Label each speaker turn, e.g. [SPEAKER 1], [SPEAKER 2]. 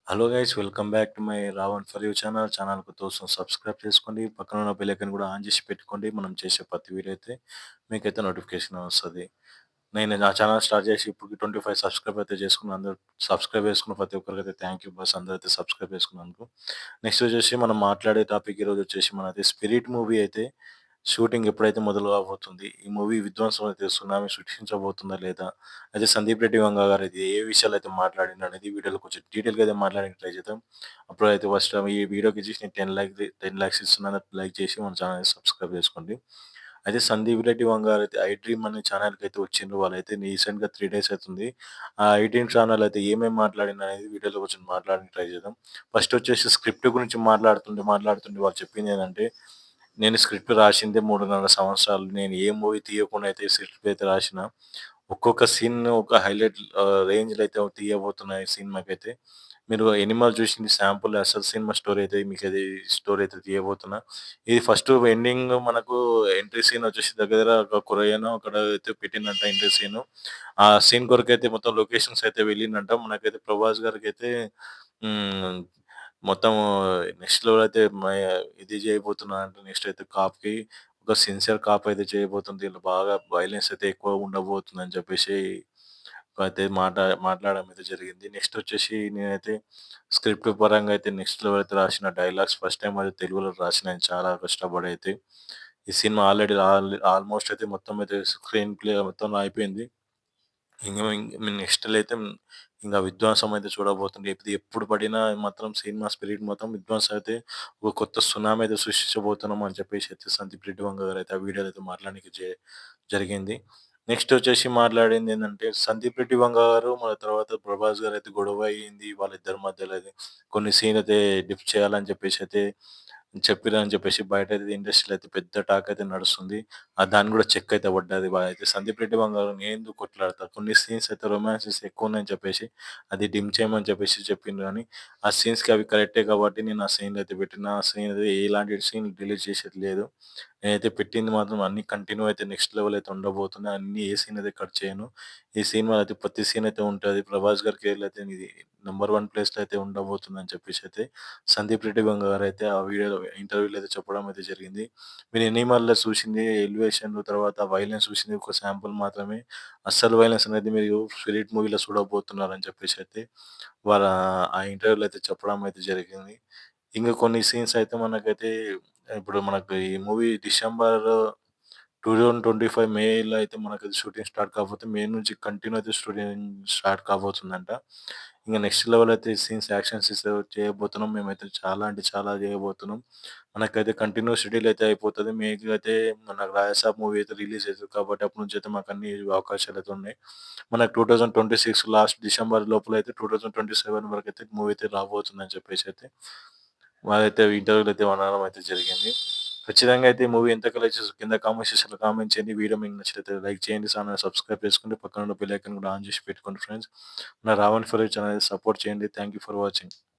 [SPEAKER 1] Hello guys, welcome back to my Ravan for you channel కోసం subscribe చేసుకోండి. పక్కన ఉన్న బెల్ ఐకాన్ కూడా ఆన్ చేసి పెట్టుకోండి. మనం చేసే ప్రతి వీడియో అయితే మీకైతే నోటిఫికేషన్ వస్తుంది. నేను నా ఛానల్ స్టార్ట్ చేసి ఇప్పుడు 25 సబ్స్క్రైబ్ అయితే చేసుకున్నాను. అందరూ సబ్స్క్రైబ్ చేసుకున్న ప్రతి ఒక్కరికైతే థ్యాంక్ యూ బస్. అందరూ అయితే సబ్స్క్రైబ్ చేసుకున్నందుకు. నెక్స్ట్ వచ్చేసి మనం మాట్లాడే టాపిక్ ఈరోజు వచ్చేసి మనది స్పిరిట్ మూవీ అయితే షూటింగ్ ఎప్పుడైతే మొదలు కాబోతుంది, ఈ మూవీ విధ్వంసం అయితే సునామీ సృష్టించబోతుందా లేదా, అయితే సందీప్ రెడ్డి వంగ గారు అయితే ఏ విషయాలు అయితే మాట్లాడిండు అనేది వీడియోలో కొంచెం డీటెయిల్గా అయితే మాట్లాడడానికి ట్రై చేద్దాం. అప్పుడైతే ఫస్ట్ ఈ వీడియోకి వచ్చేసి నేను 10 లైక్స్ ఇస్తున్నాను. లైక్ చేసి మన ఛానల్ సబ్స్క్రైబ్ చేసుకోండి. అయితే సందీప్ రెడ్డి వంగ గారు అయితే ఐ డ్రీమ్ అనే ఛానల్కి అయితే వచ్చిండ్రు. వాళ్ళైతే రీసెంట్గా 3 డేస్ అవుతుంది. ఆ ఐ డ్రీమ్ ఛానల్ అయితే ఏమేమి మాట్లాడింది అనేది వీడియోలో కొంచెం మాట్లాడడానికి ట్రై చేద్దాం. ఫస్ట్ వచ్చేసి స్క్రిప్ట్ గురించి మాట్లాడుతుంటే వాళ్ళు చెప్పింది ఏంటంటే, నేను స్క్రిప్ట్ రాసిందే 3.5 సంవత్సరాలు. నేను ఏ మూవీ తీయకుండా అయితే స్క్రిప్ట్ అయితే రాసిన. ఒక్కొక్క సీన్ ఒక హైలైట్ రేంజ్‌లో అయితే తీయబోతున్నా ఈ సినిమాకైతే. మీరు 'ఎనిమల్' చూసింది శాంపుల్, అసలు సినిమా స్టోరీ అయితే మీకది స్టోరీ అయితే తీయబోతున్నా. ఇది ఫస్ట్ ఎండింగ్ మనకు ఎంట్రీ సీన్ వచ్చేసి దగ్గర దగ్గర ఒక కొరియనో అక్కడ అయితే పెట్టిండంట ఎంట్రీ సీను. ఆ సీన్ కొరకైతే మొత్తం లొకేషన్స్ అయితే వెళ్ళిండంట. మనకైతే 'ప్రభాస్' గారికైతే హ్మ్. మొత్తం నెక్స్ట్ లెవెల్ అయితే ఇది చేయబోతున్నా అంటే నెక్స్ట్ అయితే కాప్‌కి ఒక సిన్సియర్ కాప్ అయితే చేయబోతుంది. దీంట్లో బాగా వయలెన్స్ అయితే ఎక్కువ ఉండబోతుందని చెప్పేసి అయితే మాట్లాడడం అయితే జరిగింది. నెక్స్ట్ వచ్చేసి నేనైతే స్క్రిప్ట్ పరంగా అయితే నెక్స్ట్ లెవెల్ అయితే రాసిన డైలాగ్స్ ఫస్ట్ టైమ్ అయితే తెలుగులో రాసినాను చాలా కష్టపడి అయితే. ఈ సినిమా ఆల్రెడీ ఆల్మోస్ట్ అయితే మొత్తం అయితే స్క్రీన్ ప్లే మొత్తం అయిపోయింది. నెక్స్ట్‌లో అయితే ఇంగ విధ్వంసం అయితే చూడబోతుంది. ఇది ఎప్పుడు పడినా మాత్రం సినిమా స్పిరిట్ మొత్తం విధ్వంసం అయితే ఒక కొత్త సునామీ అయితే సృష్టించబోతున్నాం అని చెప్పేసి అయితే సందీప్ రెడ్డి వంగ గారైతే ఆ వీడియోలో అయితే మాట్లాడడానికి జరిగింది. నెక్స్ట్ వచ్చేసి మాట్లాడిందేందంటే, సందీప్ రెడ్డి వంగ గారు మన తర్వాత ప్రభాస్ గారైతే గొడవ అయింది. వాళ్ళిద్దరి మధ్యలో అయితే కొన్ని సీన్ అయితే డిప్ చేయాలని చెప్పేసి అయితే చెప్పిర్రని చెప్పేసి బయటైతే ఇండస్ట్రీలో అయితే పెద్ద టాక్ అయితే నడుస్తుంది. దానికి కూడా చెక్ అయితే పడ్డది. అయితే సందీప్ రెడ్డి వంగ గారు నేనెందుకు కొట్లాడతా, కొన్ని సీన్స్ అయితే రొమాన్స్ సీన్స్ ఎక్కువున్నాయని చెప్పేసి అది డిమ్ చేయమని చెప్పేసి చెప్పిండ్రు గానీ, ఆ సీన్స్‌కి అవి కరెక్టే కాబట్టి నేను ఆ సీన్‌లు అయితే పెట్టిన. ఆ సీన్ అయితే ఎలాంటి సీన్ డిలీట్ చేసేది లేదు. నేనైతే పెట్టింది మాత్రం అన్నీ కంటిన్యూ అయితే నెక్స్ట్ లెవెల్ అయితే ఉండబోతున్నాయి. అన్నీ ఏ సీన్ అయితే కట్ చేయను. ఈ సినిమాలో అయితే ప్రతి సీన్ అయితే ఉంటది. ప్రభాస్ గారి కెరీర్‌లో అయితే ఇది నంబర్ 1 ప్లేస్‌లో అయితే ఉండబోతుందని చెప్పేసి అయితే సందీప్ రెడ్డి వంగ గారైతే ఆ ఇంటర్వ్యూలో అయితే చెప్పడం అయితే జరిగింది. మీరు 'ఎనిమల్'లో చూసింది ఎలివేషన్ తర్వాత వయలెన్స్ చూసింది ఒక శాంపుల్ మాత్రమే. అస్సలు వయలెన్స్ అనేది మీరు 'స్పిరిట్' మూవీలో చూడబోతున్నారని చెప్పేసి అయితే వాళ్ళ ఆ ఇంటర్వ్యూలో అయితే చెప్పడం అయితే జరిగింది. ఇంక కొన్ని సీన్స్ అయితే మనకైతే ఇప్పుడు మనకు ఈ మూవీ డిసెంబర్ 2025 మేలో అయితే మనకది షూటింగ్ స్టార్ట్ కాబోతుంది. మే నుంచి కంటిన్యూ అయితే షూటింగ్ స్టార్ట్ కాబోతుందంట. ఇంక నెక్స్ట్ లెవెల్ అయితే సీన్స్, యాక్షన్ సీన్స్ చేయబోతున్నాం. మేమైతే చాలా అంటే చాలా చేయబోతున్నాం. మనకైతే కంటిన్యూ షెడ్యూల్ అయితే అయిపోతది. మేకి అయితే మనకు 'రాజసాబ్' మూవీ అయితే రిలీజ్ అయితది కాబట్టి అప్పటి నుంచి అయితే మాకు అన్ని అవకాశాలైతే ఉన్నాయి. మనకు 2026 లాస్ట్ డిసెంబర్ లోపల అయితే 2027 వరకైతే మూవీ అయితే రాబోతుందని చెప్పేసి అయితే వాళ్ళైతే ఇంటర్వ్యూలో అయితే అనడం అయితే జరిగింది. ఖచ్చితంగా అయితే ఈ మూవీ ఎంత కలెక్ట్ చేసారో కింద కామెంట్ సెక్షన్‌లో కామెంట్ చేయండి. వీడియో మీకు నచ్చినట్లయితే లైక్ చేయండి. ఛానెల్ సబ్స్క్రైబ్ చేసుకోండి. పక్కన ఉన్న బెల్ ఐకాన్ కూడా ఆన్ చేసి పెట్టుకోండి ఫ్రెండ్స్. నా Ravan for you channel support చేయండి. Thank you for watching.